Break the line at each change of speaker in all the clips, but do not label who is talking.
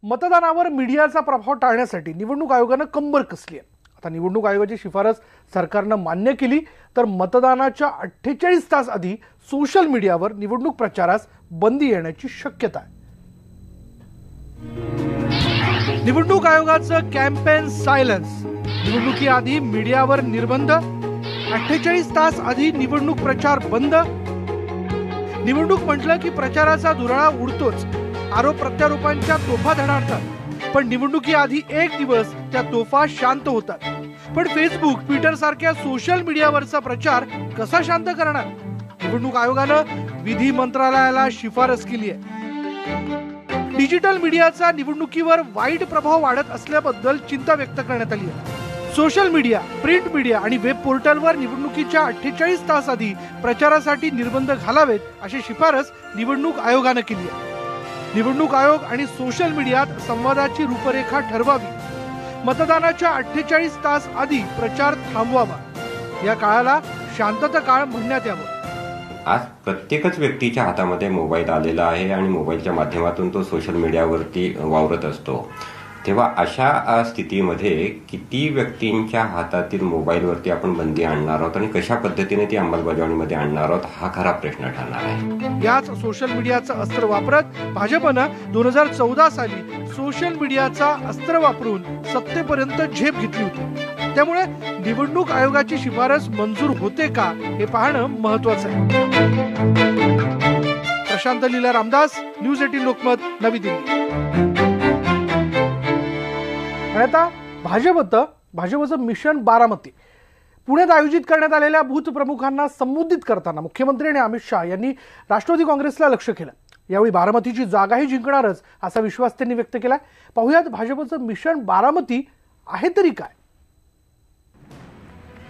मतदानावर मीडियाचा प्रभाव टाळण्यासाठी निवडणूक आयोगाने कंबर कसली आहे। आता निवडणूक आयोगाची शिफारस सरकारने मान्य केली तर मतदानाच्या 48 तास आधी सोशल मीडियावर निवडणूक प्रचारास बंदी येण्याची शक्यता आहे। निवडणूक आयोगाचं कॅम्पेन सायलेन्स, निवडणुकीआधी मीडियावर निर्बंध, 48 तास आधी निवडणूक प्रचार बंद। निवडणूक म्हटलं की प्रचाराचा धुराळा उडतोच, आरोप प्रत्यारोपांच्या तोफा धडाडतात, पण निवडणुकीआधी एक दिवस त्या तोफा शांत होतात। पण फेसबुक, ट्विटर सारख्या सोशल मीडियावरचा प्रचार कसा शांत करणार? निवडणूक आयोगानं विधी मंत्रालयाला शिफारस केली आहे। डिजिटल मीडियाचा निवडणुकीवर वाईट प्रभाव वाढत असल्याबद्दल चिंता व्यक्त करण्यात आली आहे। सोशल मीडिया, प्रिंट मीडिया आणि वेब पोर्टलवर निवडणुकीच्या 48 तास आधी प्रचारासाठी निर्बंध घालावेत अशी शिफारस निवडणूक आयोगानं केली आहे। निवडणूक आयोग आणि सोशल मीडियात संवादाची रूपरेखा ठरवावी, मतदानाच्या 48 तास आधी प्रचार थांबवावा, या काळाला शांतता काळ म्हणण्यात यावं।
आज प्रत्येकच व्यक्तीच्या हातामध्ये मोबाईल आलेला आहे आणि मोबाईलच्या माध्यमातून तो सोशल मीडियावरती वावरत असतो। तेव्हा अशा स्थितीमध्ये किती व्यक्तींच्या हातातील मोबाईलवरती आपण बंदी आणणार आहोत आणि कशा पद्धतीने ती अंमलबजावणीमध्ये आणणार आहोत हा खरा प्रश्न ठरणार आहे।
याच सोशल मीडियाचं अस्त्र वापरत भाजपनं 2014 साली सोशल मीडियाचा अस्त्र वापरून सत्तेपर्यंत झेप घेतली होती। त्यामुळे निवडणूक आयोगाची शिफारस मंजूर होते का हे पाहणं महत्त्वाचं आहे। प्रशांत लीला रामदास, न्यूज 18 लोकमत, नवी दिल्ली। आता भाजपचं मिशन बारामती पुण्यात आयोजित करण्यात आलेल्या बूथ प्रमुखांना संबोधित करताना मुख्यमंत्री आणि अमित शहा यांनी राष्ट्रवादी काँग्रेसला लक्ष केलं। यावेळी बारामतीची जागाही जिंकणारच असा विश्वास त्यांनी व्यक्त केला। पाहुयात भाजपचं मिशन बारामती आहे तरी काय।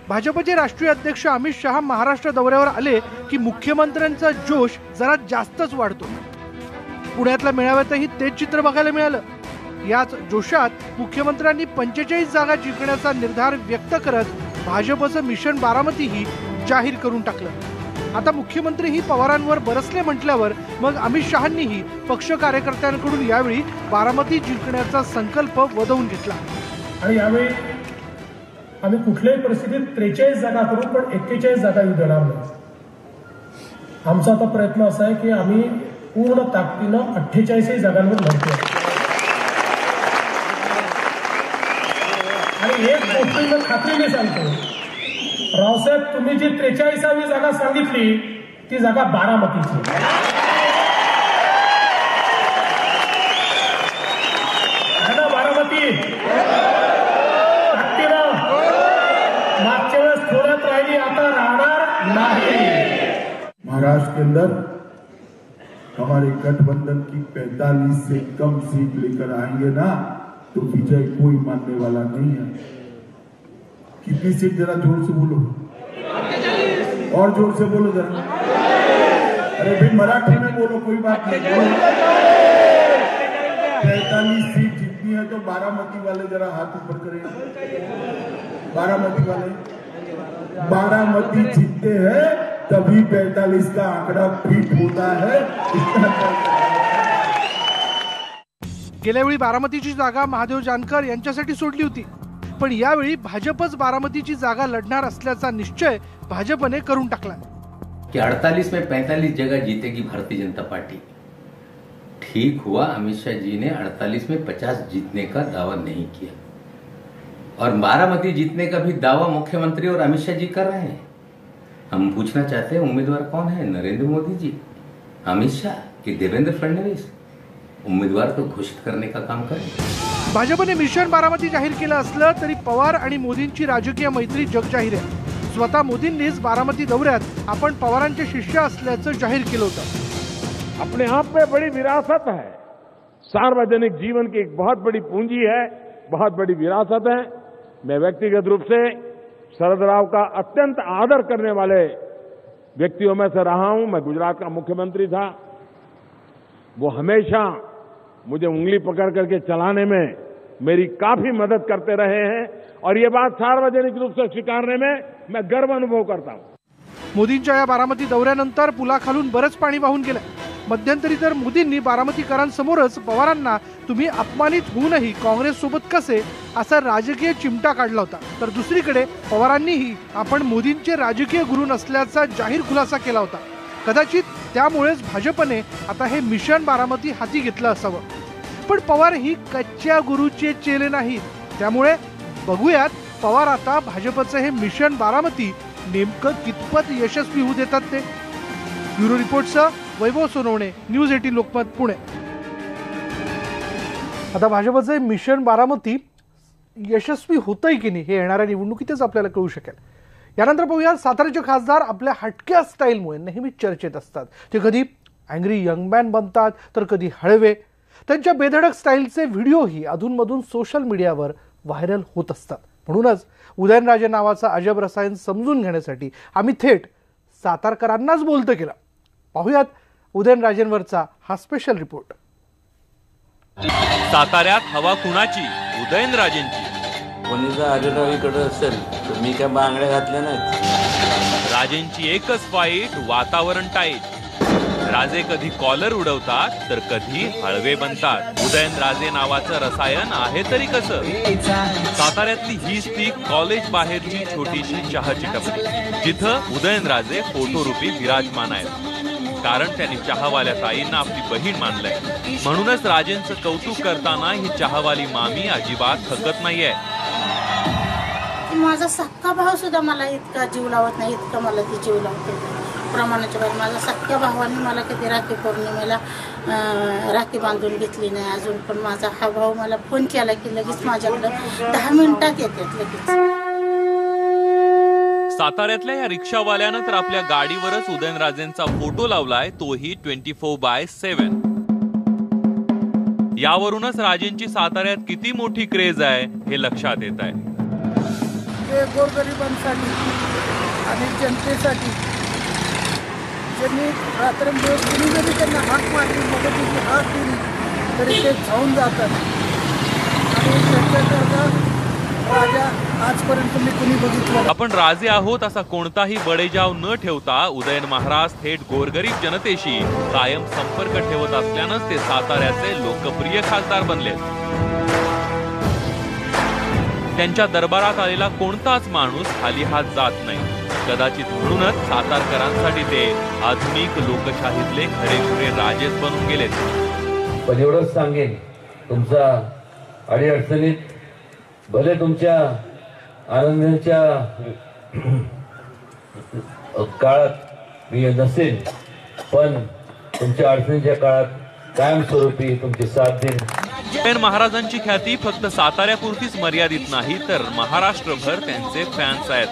भाजपचे राष्ट्रीय अध्यक्ष अमित शहा महाराष्ट्र दौऱ्यावर आले की मुख्यमंत्र्यांचा जोश जरा जास्तच वाढतो। पुण्यातल्या मेळाव्यातही तेच चित्र बघायला मिळालं। याच जोशात मुख्यमंत्र्यांनी 45 जागा जिंकण्याचा निर्धार व्यक्त करत भाजपचं मिशन बारामतीही जाहीर करून टाकलं। आता मुख्यमंत्रीही पवारांवर बरसले म्हटल्यावर मग अमित शहांनीही पक्ष कार्यकर्त्यांकडून यावेळी बारामती जिंकण्याचा संकल्प वधवून घेतला।
आणि यावेळी आम्ही कुठल्याही परिस्थितीत 43 जागा करू, पण 41 जागा येऊ देणार नाही। आमचा आता प्रयत्न असा आहे की आम्ही पूर्ण ताकदीनं 48 जागांवर लढतो। आणि एक गोष्ट मी खात्रीने सांगतो, रावसाहेब, तुम्ही जी 43वी जागा सांगितली ती जागा बारामतीची आहे ना। बारामती मागच्या वेळेस थोड्यात राहिली, आता राहणार नाही।
महाराष्ट्र के अंदर हमारे गठबंधन की 45 से कम सीट लेकर आएंगे ना तो विजय कोई मानने वाला नहीं है। कितनी सीट, जरा जोर से बोलो, और जोर से बोलो जरा। अरे भाई मराठी में बोलो, कोई बात नहीं। 45 सीट जितनी है तो बारामती वाले जरा हाथ ऊपर करें। बारामती वाले, बारामती जीतते हैं तभी 45 का आंकड़ा फिट होता है।
गेल्या वेळी बारामतीची जागा महादेव जानकर यांच्यासाठी सोडली होती, पण यावेळी भाजपच बारामतीची जागा लढणार असल्याचा निश्चय भाजपने करून टाकला
कि 48 में 45 जगह जीतेगी भारतीय जनता पार्टी। ठीक हुआ अमित शाह जी ने 48 में 50 जीतने का दावा नहीं किया, और बारामती जीतने का भी दावा मुख्यमंत्री और अमित शाह जी कर रहे हैं। हम पूछना चाहते हैं, उम्मीदवार कौन है? नरेंद्र मोदी जी, अमित शाह कि देवेंद्र फडणवीस? उमेदवार को घोषित करने का काम करें।
भाजपने मिशन बारामती जाहीर केलं असलं तरी पवार आणि मोदींची राजकीय मैत्री जगजाहीर आहे। स्वतः मोदींनीच बारामती दौऱ्यात आपण पवारांचे शिष्य असल्याचं जाहीर केलं होतं।
अपने आप में बड़ी विरासत है, सार्वजनिक जीवन की एक बहुत बड़ी पूंजी है, बहुत बड़ी विरासत है। मैं व्यक्तिगत रूप से शरद राव का अत्यंत आदर करने वाले व्यक्तियों में से रहा हूं। मैं गुजरात का मुख्यमंत्री था, वो हमेशा मुझे उंगली पकड़ करके चलाने में मेरी काफी मदद करते रहे हैं, और ये बात सार्वजनिक रूप से स्वीकारने में मैं गर्व अनुभव करता हूं।
मोदींच्या या बारामती दौऱ्यानंतर पुलाखालून बरंच पाणी वाहून गेलं। मध्यंतरी तर मोदींनी बारामतीकरांसमोरच पवारांना तुम्ही अपमानित होऊनही काँग्रेससोबत कसे असा राजकीय चिमटा काढला होता, तर दुसरीकडे पवारांनीही आपण मोदींचे राजकीय गुरु नसल्याचा जाहीर खुलासा केला होता. कदाचित त्यामुळेच भाजपने आता हे मिशन बारामती हाती घेतलं असावं. पण पवार ही कच्च्या गुरुचे चेले नाहीत, त्यामुळे बघूयात पवार आता भाजपचं हे मिशन बारामती नेमकं कितपत यशस्वी होऊ देतात ते. ब्युरो रिपोर्टसह वैभव सोनवणे, न्यूज 18 लोकमत, पुणे. आता भाजपचे मिशन बारामती यशस्वी होतंय की नाही हे येणाऱ्या निवडणुकीतच आपल्याला कळू शकेल. यानंतर पाहूया, साताऱ्याचे खासदार आपल्या हटक्या स्टाईलमुळे नेहमी चर्चेत असतात. ते कधी अँग्री यंग मॅन बनतात तर कधी हळवे. त्यांच्या बेधडक स्टाईलचे व्हिडिओही अधूनमधून सोशल मीडियावर व्हायरल होत असतात. म्हणूनच उदयनराजे नावाचा अजब रसायन समजून घेण्यासाठी आम्ही थेट सातारकरांनाच बोलतं केलं. पाहुयात उदयनराजेंवरचा हा स्पेशल रिपोर्ट.
साताऱ्यात हवा कुणाची? उदयनराजेंची.
कोणी जर आरेरावीकडे असेल तर मी काय बांगड्या घातल्या नाहीत.
राजेंची एकच फाईट, वातावरण टाईट. राजे कधी कॉलर उडवतात तर कधी हळवे बनतात. उदयनराजे नावाचं रसायन आहे तरी कसं? साताऱ्यातली हीच ती कॉलेज बाहेरची छोटीशी चहाची टपरी, जिथं उदयनराजे फोटोरूपी विराजमान आहेत. कारण त्यांनी चहावाल्या ताईंना आपली बहीण मानलंय. म्हणूनच राजेंचं कौतुक करताना ही चहावाली मामी अजिबात थकत नाहीये.
माझा सख्खा भाव सुद्धा मला इतका जीव लावत नाही, इतका मला ती जीव लावते प्रमाणाच्या बाहेर. माझ्या सख्ख्या भावाने मला कधी राखी पौर्णिमेला राखी बांधून घेतली नाही अजून. पण माझा हा भाव मला फोन केला की लगेच माझ्याकडे 10 मिनिटात येतात लगेच.
साताऱ्यातल्या या रिक्षावाल्यानं तर आपल्या गाडीवरच उदयनराजेंचा फोटो लावलाय, तोही 24/7. यावरूनच राजेंची साताऱ्यात किती मोठी क्रेज आहे हे लक्षात येत आहे.
गोरगरिबांसाठी आणि जनतेसाठी ज्यांनी रात्रंदिवस कुणी जरी त्यांना हाक मारली, मदतीची हाक दिली तरी ते धावून जातात. आणि त्यांच्याकरता राजा आजपर्यंत मी कुणी बघितलं.
आपण राजे आहोत असा कोणताही बडेजाव न ठेवता उदयन महाराज थेट गोरगरीब जनतेशी कायम संपर्क ठेवत असल्यानंच ते साताऱ्याचे लोकप्रिय खासदार बनले. त्यांच्या दरबारात आलेला कोणताच माणूस खाली हात जात नाही. कदाचित म्हणूनच सातारकरांसाठी ते आधुनिक लोकशाहीतले खरेखुरे राजेच बनून गेलेत.
पण एवढंच सांगेन, तुमचा अडीअडचणीत भले तुमच्या आनंदाच्या काळात मी नसेल, पण तुमच्या अडचणीच्या काळात कायमस्वरूपी तुमची साथ देईन.
उदयन महाराजांची ख्याती फक्त साताऱ्यापुरतीच मर्यादित नाही, तर महाराष्ट्रभर त्यांचे फॅन्स आहेत.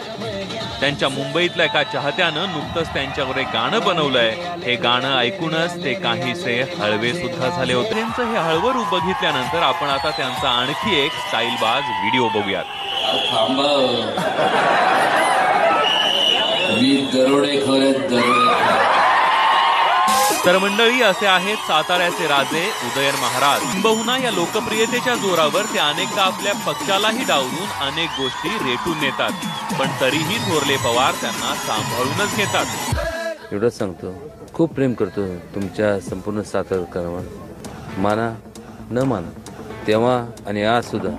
त्यांच्या मुंबईतल्या एका चाहत्यानं नुकतंच त्यांच्यावर एक गाणं बनवलंय. हे गाणं ऐकूनच ते काहीसे हळवे सुद्धा झाले होते. त्यांचं हे हळवं रूप बघितल्यानंतर आपण आता त्यांचा आणखी एक स्टाईलबाज व्हिडिओ बघूयात. तर मंडळी, असे आहेत साताऱ्याचे राजे उदयन महाराज. किंबहुना या लोकप्रियतेच्या जोरावर ते अनेकदा आपल्या पक्षालाही डावलून अनेक गोष्टी रेटून नेतात. पण तरीही थोरले पवार त्यांना सांभाळूनच घेतात.
एवढंच सांगतो, खूप प्रेम करतो तुमच्या संपूर्ण सातारकरांवर. माना न माना, तेव्हा आणि आज सुद्धा.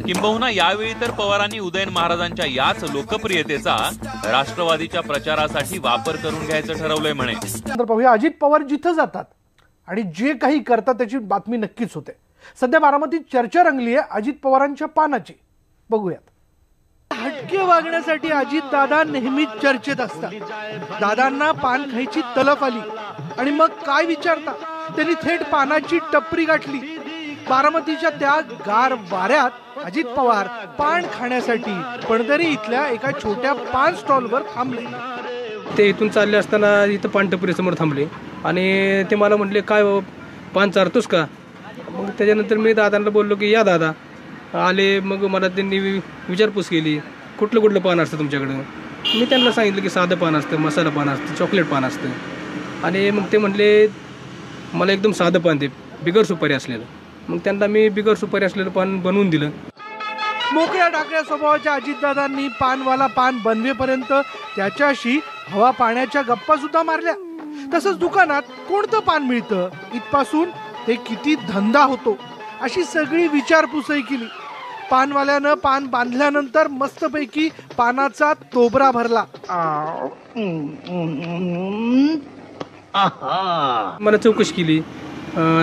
किंबहुना यावेळी तर पवारांनी उदयन महाराजांच्या याच लोकप्रियतेचा राष्ट्रवादीच्या प्रचारासाठी वापर करून घ्यायचं ठरवलंय म्हणे.
तर पाहूया, अजित पवार जिथं जातात आणि जे काही करतात त्याची बातमी नक्कीच होते. सध्या बारामतीत चर्चा रंगली आहे अजित पवारांच्या पानाची. बघूयात. हटके वागण्यासाठी अजित दादा नेहमीच चर्चेत असतात. दादांना पान खायची तलफ आली आणि मग काय विचारता, त्यांनी थेट पानाची टपरी गाठली. बारामतीच्या त्या गार वाऱ्यात अजित पवार पान खाण्यासाठी पणदरी इथल्या एका छोट्या पान स्टॉलवर थांबले.
ते इथून चालले असताना इथं पान टपरी समोर थांबले आणि ते मला म्हटले, काय पान चारतोस का? मग त्याच्यानंतर मी दादांना बोललो की या दादा. आले, मग मला त्यांनी विचारपूस केली, कुठलं कुठलं पान असतं तुमच्याकडं? मी त्यांना सांगितलं की साधं पान असतं, मसाला पान असतं, चॉकलेट पान असतं. आणि मग ते म्हटले मला एकदम साधं पान दे, बिगर सुपारी असलेलं. मग त्यांना मी बिगर सुपारी असलेलं पान बनवून दिलं.
मोकळ्या टाकळ्या स्वभावाच्या अजितदादांनी पानवाला पान बनवेपर्यंत त्याच्याशी हवा पाण्याच्या गप्पा सुद्धा मारल्या. तसंच दुकानात कोणतं पान मिळतं इथपासून ते किती धंदा होतो अशी सगळी विचारपूसही केली. पानवाल्यानं पान बांधल्यानंतर मस्तपैकी पानाचा तोबरा भरला.
मला चौकशी केली,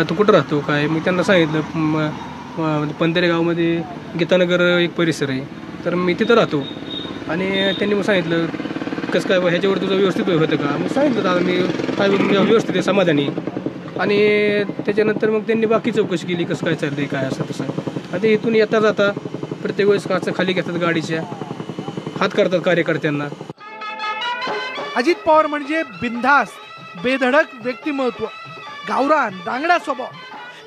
तू कुठं राहतो काय. मग त्यांना सांगितलं पंधरे गावमध्ये गीतानगर एक परिसर आहे, तर मी तिथं राहतो. आणि त्यांनी मग सांगितलं कसं काय ह्याच्यावर तुझं व्यवस्थित होतं का. मग सांगितलं दादा मी काय व्यवस्थित आहे, समाधानी. आणि त्याच्यानंतर मग त्यांनी बाकी चौकशी केली कसं काय चाललं आहे काय असं तसं. आता इथून येता जाता प्रत्येक वेळेस काचा खाली घेतात गाडीच्या, हात करतात कार्यकर्त्यांना.
अजित पवार म्हणजे बिनधास्त बेधडक व्यक्तिमत्व, गावरान दांगडा स्वभाव.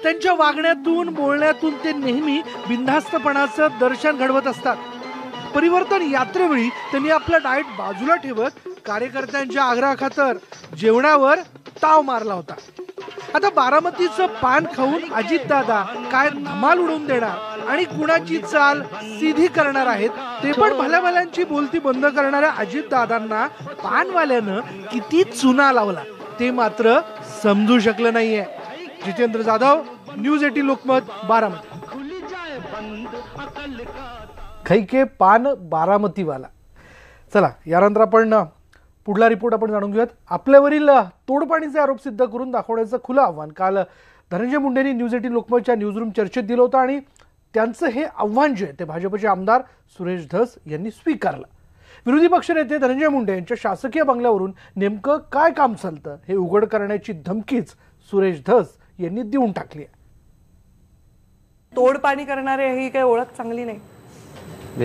त्यांच्या वागण्यातून बोलण्यातून ते नेहमी बिनधास्तपणाचं दर्शन घडवत असतात. परिवर्तन यात्रेवेळी त्यांनी आपला डाएट बाजूला ठेवत कार्यकर्त्यांच्या आग्रहाखातर जेवणावर ताव मारला होता. आता बारामतीचं पान खाऊन अजितदादा काय धमाल उडवून देणार आणि कुणाची चाल सीधी करणार आहेत ते पण भल्या भल्यांची बोलती बंद करणाऱ्या अजितदादांना पानवाल्यानं किती चुना लावला ते मात्र समजू शकलं नाहीये. जितेंद्र जाधव, न्यूज 18 लोकमत, बारामती. खैके पान बारामतीवाला. चला यानंतर आपण पुढला रिपोर्ट आपण जाणून घेऊयात. आपल्यावरील तोडपाणीचे आरोप सिद्ध करून दाखवण्याचं खुलं आव्हान काल धनंजय मुंडेंनी न्यूज 18 लोकमतच्या न्यूजरूम चर्चेत दिलं होतं आणि त्यांचं हे आव्हान जे ते भाजपचे आमदार सुरेश धस यांनी स्वीकारलं. विरोधी पक्षनेते धनंजय मुंडे यांच्या शासकीय बंगल्यावरून नेमकं काय काम चालतं हे उघड करण्याची धमकीच सुरेश धस यांनी देऊन टाकली आहे.
तोडपाणी करणारे ही काही ओळख चांगली नाही.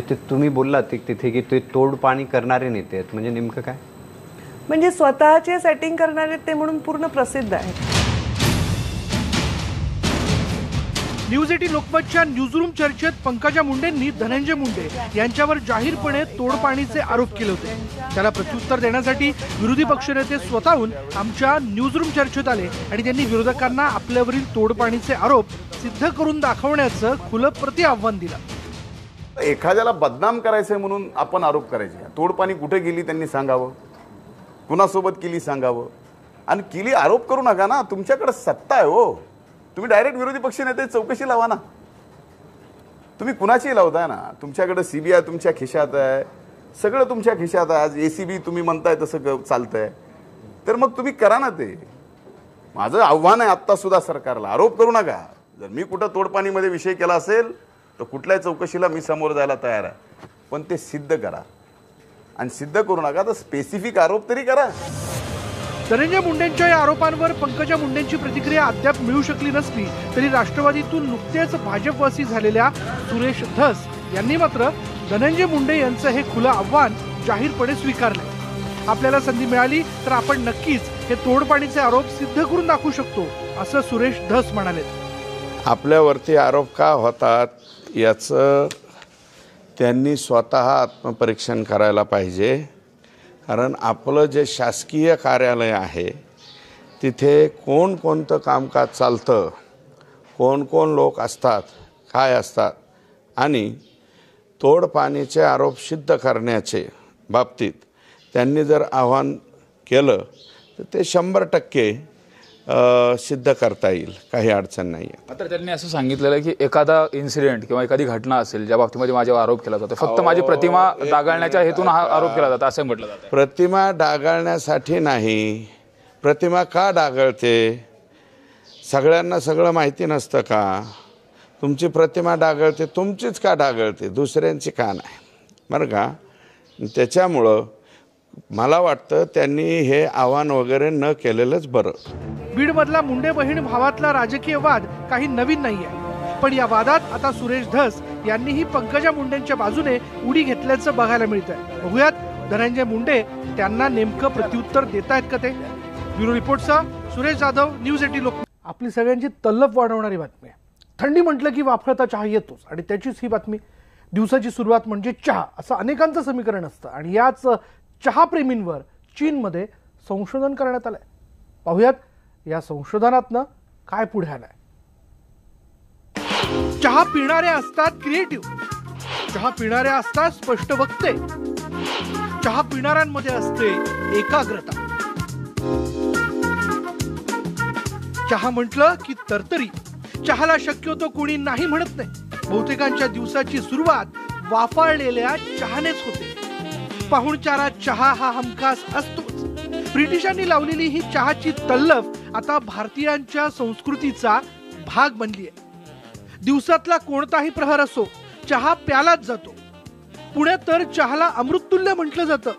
ते तुम्ही बोललात तिथे की ते तोडपाणी करणारे नेते आहेत, म्हणजे नेमकं काय?
म्हणजे स्वतःचे सेटिंग करणारे ते म्हणून पूर्ण प्रसिद्ध आहे.
न्यूज 18 लोकमतच्या न्यूजरूम चर्चेत पंकजा मुंडेंनी धनंजय मुंडे यांच्यावर जाहीरपणे तोडपाणीचे आरोप केले होते. त्याला प्रत्युत्तर देण्यासाठी विरोधी पक्षनेते स्वतःहून आमच्या न्यूजरूम चर्चेत आले आणि त्यांनी विरोधकांना आपल्यावरील तोडपाणीचे आरोप सिद्ध करून दाखवण्याचं खुलं प्रति आव्हान दिलं.
एखाद्याला बदनाम करायचंय म्हणून आपण आरोप करायचे. तोडपाणी कुठे गेली त्यांनी सांगावं, कुणासोबत केली सांगावं. आणि केली आरोप करू नका ना, तुमच्याकडे सत्ता आहे हो. तुम्ही डायरेक्ट विरोधी पक्ष नेते चौकशी लावा ना. तुम्ही कुणाची लावताय ना. तुमच्याकडे सीबीआय तुमच्या खिशात आहे, सगळं तुमच्या खिशात आहे. आज एसीबी तुम्ही म्हणताय तसं चालतंय, तर मग तुम्ही करा ना ते. माझं आव्हान आहे आत्ता सुद्धा सरकारला, आरोप करू नका. जर मी कुठं तोडपाणीमध्ये विषय केला असेल तर कुठल्याही चौकशीला मी समोर जायला तयार आहे, पण ते सिद्ध करा. आणि सिद्ध करू नका तर स्पेसिफिक आरोप तरी करा.
धनंजय मुंडेंच्या या आरोपांवर पंकजा मुंडेंची प्रतिक्रिया अद्याप मिळू शकली नसली तरी राष्ट्रवादीतून नुकतेच भाजपवासी झालेल्या सुरेश धस यांनी मात्र धनंजय मुंडे यांचं हे खुलं आव्हान जाहीरपणे स्वीकारलंय. आपल्याला संधी मिळाली तर आपण नक्कीच हे तोडपाणीचे आरोप सिद्ध करून दाखवू शकतो असं सुरेश धस म्हणाले.
आपल्यावरती आरोप का होतात याचं त्यांनी स्वतः आत्मपरीक्षण करायला पाहिजे. कारण आपलं जे शासकीय कार्यालय आहे तिथे कोणकोणतं कामकाज चालतं, कोण कोण लोक असतात, काय असतात, आणि तोडपाणीचे आरोप सिद्ध करण्याचे बाबतीत त्यांनी जर आव्हान केलं तर ते 100% सिद्ध करता येईल, काही अडचण नाही आहे.
मात्र त्यांनी असं सांगितलेलं की एखादा इन्सिडेंट किंवा एखादी घटना असेल ज्या बाबतीमध्ये माझ्यावर आरोप केला जातो, फक्त माझी प्रतिमा डागाळण्याच्या हेतून हा आरोप केला जातो असं म्हटलं जातं.
प्रतिमा डागाळण्यासाठी नाही. प्रतिमा का डागाळते? सगळ्यांना सगळं माहिती नसतं का? तुमची प्रतिमा डागाळते, तुमचीच का डागाळते, दुसऱ्यांची का नाही, बरं का? त्याच्यामुळं मला वाटतं त्यांनी हे आव्हान वगैरे न केलेलंच बरं.
बीडमधला मुंडे बहीण भावातला राजकीय वाद काही नवीन नाहीये, पण या वादात आता सुरेश धस यांनीही पंकजा मुंडेंच्या बाजूने उडी घेतल्याचं बघायला मिळतंय. बघूयात धनंजय मुंडे त्यांना नेमकं प्रत्युत्तर देतायत का ते. ब्युरो रिपोर्टचा सुरेश जाधव, न्यूज 18 लोकमत. आपली सगळ्यांची तल्लफ वाढवणारी बातमी आहे. थंडी म्हटलं की वाफळता चहा येतोच आणि त्याचीच ही बातमी. दिवसाची सुरुवात म्हणजे चहा असं अनेकांचं समीकरण असतं आणि याच चहाप्रेमींवर चीनमध्ये संशोधन करण्यात आलंय. पाहूयात या संशोधनातनं काय पुढे आलंय. चहा पिणारे असतात क्रिएटिव्ह, चहा पिणारे असतात स्पष्ट वक्ते, चहा पिणाऱ्यांमध्ये असते एकाग्रता. चहा म्हटलं की तरतरी. चहाला शक्यतो कोणी नाही म्हणत नाही. बहुतेकांच्या दिवसाची सुरुवात वाफाळलेल्या चहानेच होते. पाहुणचारात चहा हा हमखास असतोच. ब्रिटिशांनी लावलेली ही चहाची तल्लफ आता भारतीयांच्या संस्कृतीचा भाग बनली आहे. दिवसातला कोणताही प्रहर असो, चहा प्यालाच जातो. पुण्यात तर चहाला अमृततुल्य म्हटलं जातं.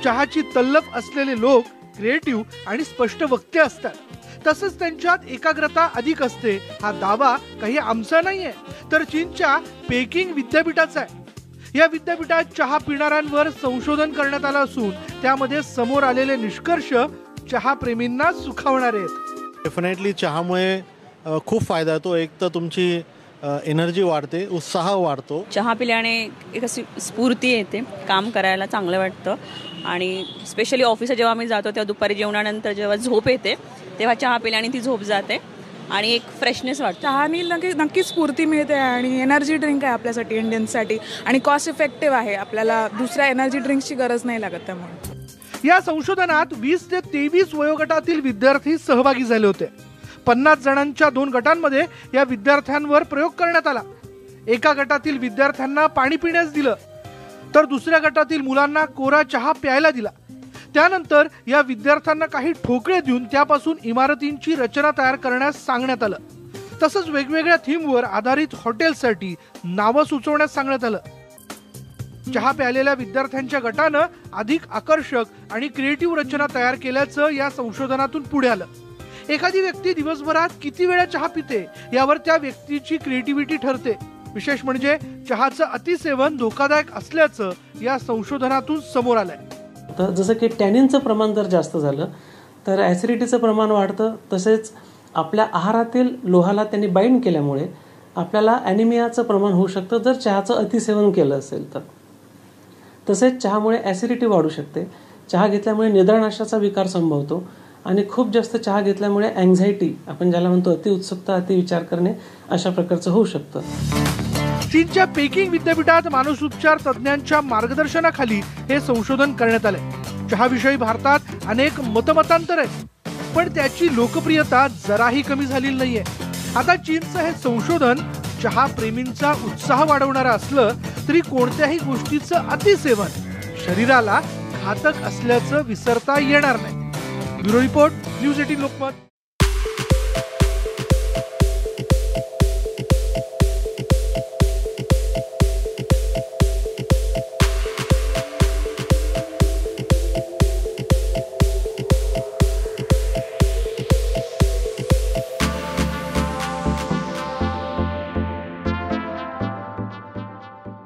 चहाची तल्लफ असलेले लोक क्रिएटिव्ह आणि स्पष्ट वक्ते असतात. तसंच त्यांच्यात एकाग्रता अधिक असते. हा दावा काही आमचा नाहीये, तर चीनच्या पेकिंग विद्यापीठाचा आहे. या विद्यापीठात चहा पिणाऱ्यांवर संशोधन करण्यात आलं असून त्यामध्ये समोर आलेले निष्कर्ष चहा प्रेमींना सुखावणारे आहेत.
डेफिनेटली चहामुळे खूप फायदा होतो. एक तर तुमची एनर्जी वाढते, उत्साह वाढतो.
चहा पिल्याने एक अशी स्फूर्ती येते, काम करायला चांगलं वाटतं. आणि स्पेशली ऑफिसला जेव्हा आम्ही जातो तेव्हा दुपारी जेवणानंतर जेव्हा झोप येते तेव्हा चहा पिल्याने ती झोप जाते आणि एक फ्रेशनेस वाटतो.
चहानी नक्कीच स्फूर्ती मिळते आणि एनर्जी ड्रिंक आहे आपल्यासाठी, इंडियन्ससाठी, आणि कॉस्ट इफेक्टिव्ह आहे. आपल्याला दुसऱ्या एनर्जी ड्रिंक्सची गरज नाही लागत. त्यामुळे
या संशोधनात 20 ते 23 वयोगटातील विद्यार्थी सहभागी झाले होते. 50 जणांच्या 2 गटांमध्ये या विद्यार्थ्यांवर प्रयोग करण्यात आला. एका गटातील विद्यार्थ्यांना पाणी पिण्यास दिलं, तर दुसऱ्या गटातील मुलांना कोरा चहा प्यायला दिला. त्यानंतर या विद्यार्थ्यांना काही ठोकळे देऊन त्यापासून इमारतींची रचना तयार करण्यास सांगण्यात आलं. तसंच वेगवेगळ्या थीमवर आधारित हॉटेलसाठी नावं सुचवण्यास सांगण्यात आलं. चहा प्यायलेल्या विद्यार्थ्यांच्या गटानं अधिक आकर्षक आणि क्रिएटिव्ह रचना तयार केल्याचं या संशोधनातून पुढे आलं. एखादी व्यक्ती दिवसभरात किती वेळा चहा पिते यावर त्या व्यक्तीची क्रिएटिव्हिटी ठरते. विशेष म्हणजे चहाचं अतिसेवन धोकादायक असल्याचं या संशोधनातून समोर आलंय.
तर जसं की टॅनिनचं प्रमाण जर जास्त झालं तर ॲसिडिटीचं प्रमाण वाढतं. तसेच आपल्या आहारातील लोहाला त्यांनी बाइंड केल्यामुळे आपल्याला ॲनिमियाचं प्रमाण होऊ शकतं जर चहाचं अतिसेवन केलं असेल तर. तसेच चहामुळे ॲसिडिटी वाढू शकते. चहा घेतल्यामुळे निद्रानाशाचा विकार संभवतो आणि खूप जास्त चहा घेतल्यामुळे अँझायटी, आपण ज्याला म्हणतो अतिउत्सुकता, अतिविचार करणे, अशा प्रकारचं होऊ शकतं.
चीनच्या पेकिंग विद्यापीठात मानसोपचार तज्ज्ञांच्या मार्गदर्शनाखाली हे संशोधन करण्यात आले. चहाविषयी भारतात अनेक मतमतांतर आहेत, पण त्याची लोकप्रियता जराही कमी झालेली नाहीये. आता चीनचं हे संशोधन चहा प्रेमींचा उत्साह वाढवणारं असलं तरी कोणत्याही गोष्टीचं अतिसेवन शरीराला घातक असल्याचं विसरता येणार नाही. Bureau report, news 18 Lokmat.